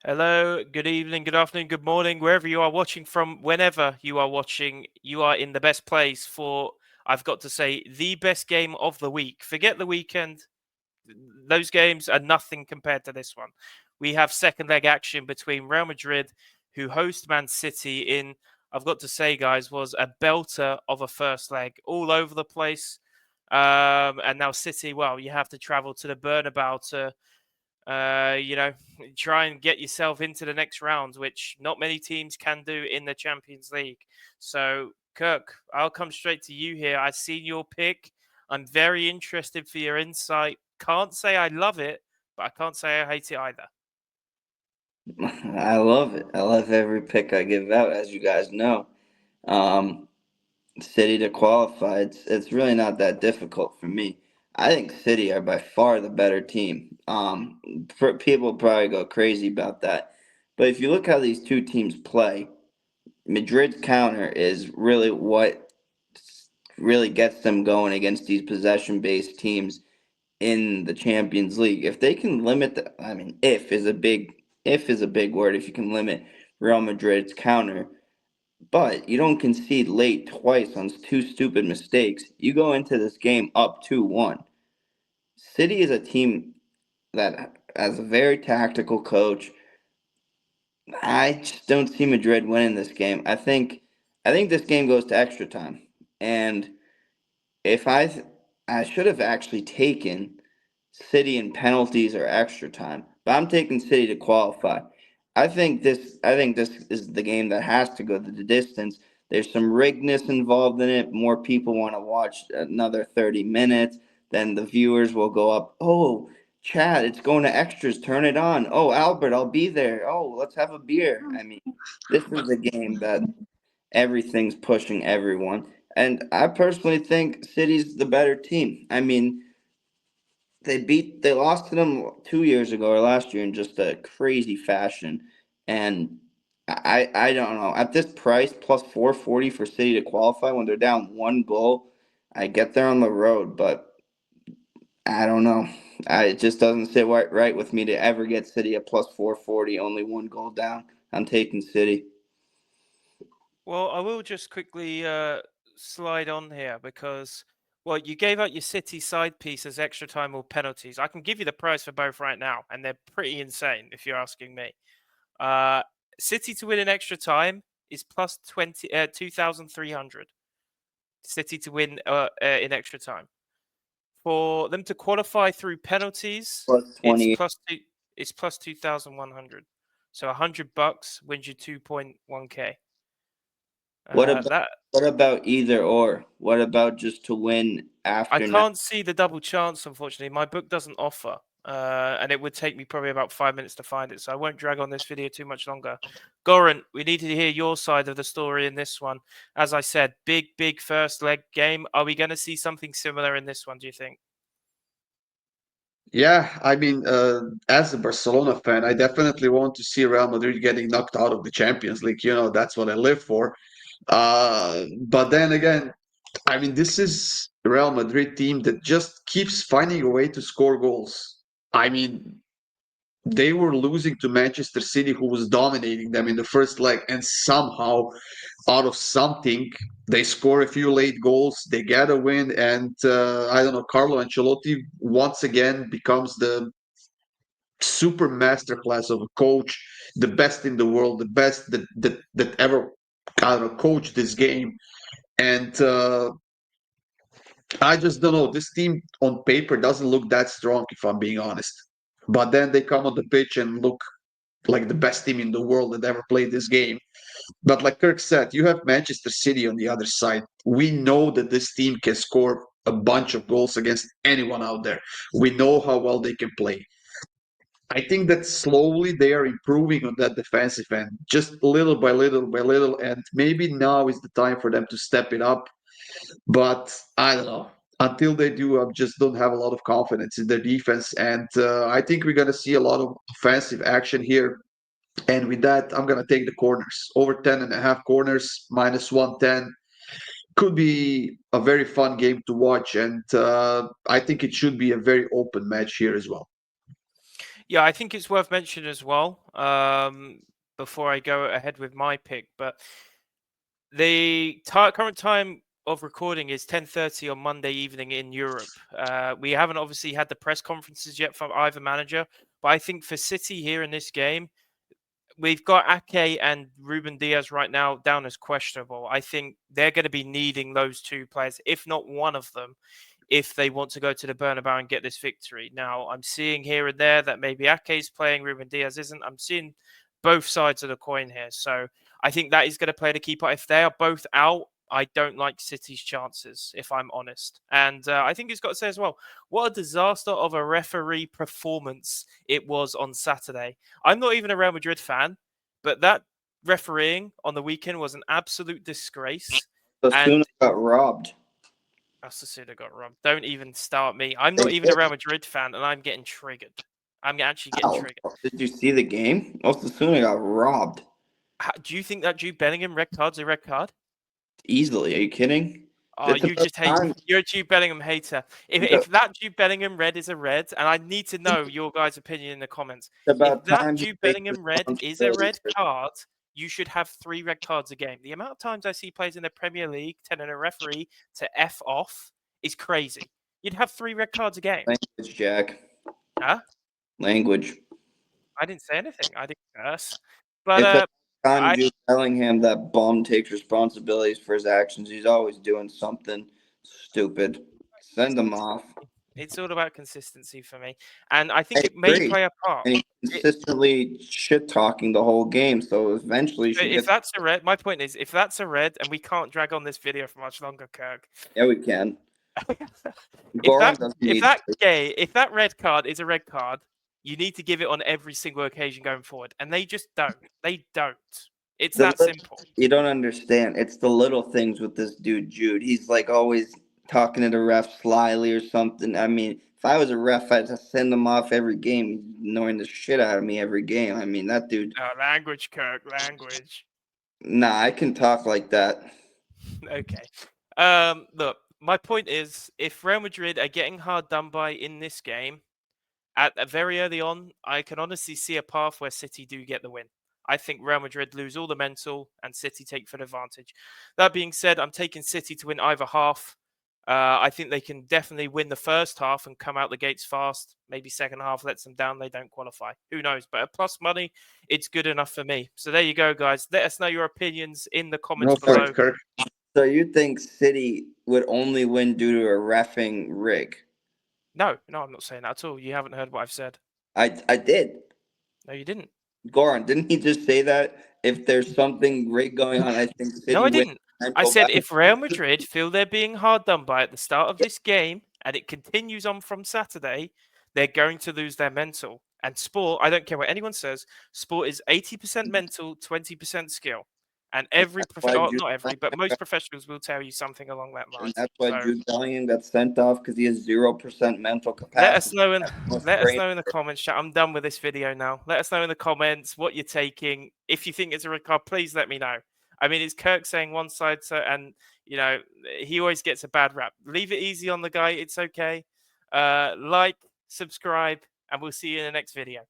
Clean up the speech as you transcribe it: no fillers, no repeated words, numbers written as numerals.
Hello, good evening, good afternoon, good morning, wherever you are watching from, whenever you are watching, you are in the best place for, I've got to say, the best game of the week. Forget the weekend, those games are nothing compared to this one. We have second leg action between Real Madrid, who host Man City in, I've got to say, guys, was a belter of a first leg all over the place. And now City, well, you have to travel to the Bernabeu to you know, try and get yourself into the next round, which not many teams can do in the Champions League. So, Kirk, I'll come straight to you here. I've seen your pick. I'm very interested for your insight. Can't say I love it, but I can't say I hate it either. I love it. I love every pick I give out, as you guys know. Um, City to qualify, it's really not that difficult for me. I think City are by far the better team. People probably go crazy about that, but if you look how these two teams play, Madrid's counter is really what really gets them going against these possession-based teams in the Champions League. If they can limit I mean, if is a big word. If you can limit Real Madrid's counter, but you don't concede late twice on two stupid mistakes. You go into this game up 2-1. City is a team that has a very tactical coach. I just don't see Madrid winning this game. I think this game goes to extra time. And if I should have actually taken City in penalties or extra time, but I'm taking City to qualify. I think this is the game that has to go the distance. There's some rigness involved in it. More people want to watch another 30 minutes. Then the viewers will go up. Oh, Chad, it's going to extras. Turn it on. Oh, Albert, I'll be there. Oh, let's have a beer. I mean, this is a game that everything's pushing everyone. And I personally think City's the better team. I mean, they lost to them 2 years ago or last year in just a crazy fashion. And I don't know. At this price, plus 440 for City to qualify when they're down one goal, I get there on the road, but I don't know. It just doesn't sit right with me to ever get City at plus 440, only one goal down. I'm taking City. Well, I will just quickly slide on here because, well, you gave out your City side piece as extra time or penalties. I can give you the price for both right now, and they're pretty insane if you're asking me. Uh, City to win in extra time is plus 2,300. City to win in extra time. For them to qualify through penalties, Plus it's 20. plus two. It's plus 2,100. So $100 wins you 2.1k. What about That what about either or? What about just to win I after now? can't see the double chance, unfortunately. My book doesn't offer, and it would take me probably about 5 minutes to find it. So I won't drag on this video too much longer. Goran, we need to hear your side of the story in this one. As I said, big first leg game. Are we going to see something similar in this one, do you think? Yeah, I mean, as a Barcelona fan, I definitely want to see Real Madrid getting knocked out of the Champions League. That's what I live for. But then again, I mean, this is a Real Madrid team that just keeps finding a way to score goals. I mean, they were losing to Manchester City, who was dominating them in the first leg, and somehow, out of something, they score a few late goals, they get a win, and I don't know, Carlo Ancelotti once again becomes the super masterclass of a coach, the best in the world, the best that ever I don't know coached this game, and I just don't know. This team on paper doesn't look that strong, if I'm being honest. But then they come on the pitch and look like the best team in the world that ever played this game. But like Kirk said, you have Manchester City on the other side. We know that this team can score a bunch of goals against anyone out there. We know how well they can play. I think that slowly they are improving on that defensive end, just little by little by little. And maybe now is the time for them to step it up. But I don't know. Until they do, I just don't have a lot of confidence in their defense. And I think we're going to see a lot of offensive action here. And with that, I'm going to take the corners. Over 10.5 corners, minus 110. Could be a very fun game to watch. And I think it should be a very open match here as well. Yeah, I think it's worth mentioning as well. Before I go ahead with my pick, but the current time of recording is 10:30 on Monday evening in Europe. We haven't obviously had the press conferences yet from either manager, but I think for City here in this game, we've got Ake and Ruben Diaz right now down as questionable. I think they're going to be needing those two players, if not one of them, if they want to go to the Bernabeu and get this victory. Now, I'm seeing here and there that maybe Ake's playing, Ruben Diaz isn't. I'm seeing both sides of the coin here. So I think that is going to play the key part. If they are both out, I don't like City's chances, if I'm honest. And I think it's got to say as well, what a disaster of a referee performance it was on Saturday. I'm not even a Real Madrid fan, but that refereeing on the weekend was an absolute disgrace. Osasuna And got robbed. Osasuna got robbed. Don't even start me. I'm They not even a did. Real Madrid fan, and I'm getting triggered. I'm actually getting Ow. triggered. Did you see the game? Osasuna got robbed Do you think that Jude Bellingham red card's a red card? easily. Are you kidding? Oh, It's you about just hate. time. You're a Jude Bellingham hater. If It's that Jude Bellingham red is a red, and I need to know your guys' opinion in the comments. about If that time he Jude takes Bellingham red is a responsibility red for card, you should have 3 red cards a game. The amount of times I see players in the Premier League telling a referee to F off is crazy. You'd have 3 red cards a game. language, Jack. Huh? Language. I didn't say anything. I didn't curse. It's But about time I Jude Bellingham, that bum, takes responsibilities for his actions. He's always doing something stupid. Send him off. it's all about consistency for me, and I I think it may agree. play a part. And he's consistently shit talking the whole game, so eventually he So should if get. that's a red, my point is, if that's a red, and we can't drag on this video for much longer, Kirk. Yeah, we can. if Goran that doesn't if need that to. if that red card is a red card, you need to give it on every single occasion going forward, and they just don't. They don't. It's The that simple. You don't understand. It's the little things with this dude, Jude. He's like always talking to the ref slyly or something. I mean, if I was a ref, I'd just send him off every game. He's annoying the shit out of me every game. I mean, that dude. Oh, language, Kirk, language. Nah, I can talk like that. Okay. Look, my point is, if Real Madrid are getting hard done by in this game, at very early on, I can honestly see a path where City do get the win. I think Real Madrid lose all the mental and City take full advantage. That being said, I'm taking City to win either half. I think they can definitely win the first half and come out the gates fast. Maybe second half lets them down. They don't qualify. Who knows? But at plus money, it's good enough for me. So there you go, guys. Let us know your opinions in the comments No for below. it, Kirk. So you think City would only win due to a reffing rig? No, I'm not saying that at all. You haven't heard what I've said. I did. No, you didn't. Goran, didn't he just say that if there's something great going on, I think City No, I wins. didn't. I said if Real Madrid feel they're being hard done by at the start of this game and it continues on from Saturday, they're going to lose their mental. And sport, I don't care what anyone says, sport is 80% mental, 20% skill. And every not every, but most professionals will tell you something along that line. And that's why So Jude Bellingham got sent off because he has 0% mental capacity. let us know in the comments chat. I'm done with this video now. Let us know in the comments what you're taking. If you think it's a red card, please let me know. I mean, it's Kirk saying one side, and he always gets a bad rap. Leave it easy on the guy. It's okay. Like, subscribe, and we'll see you in the next video.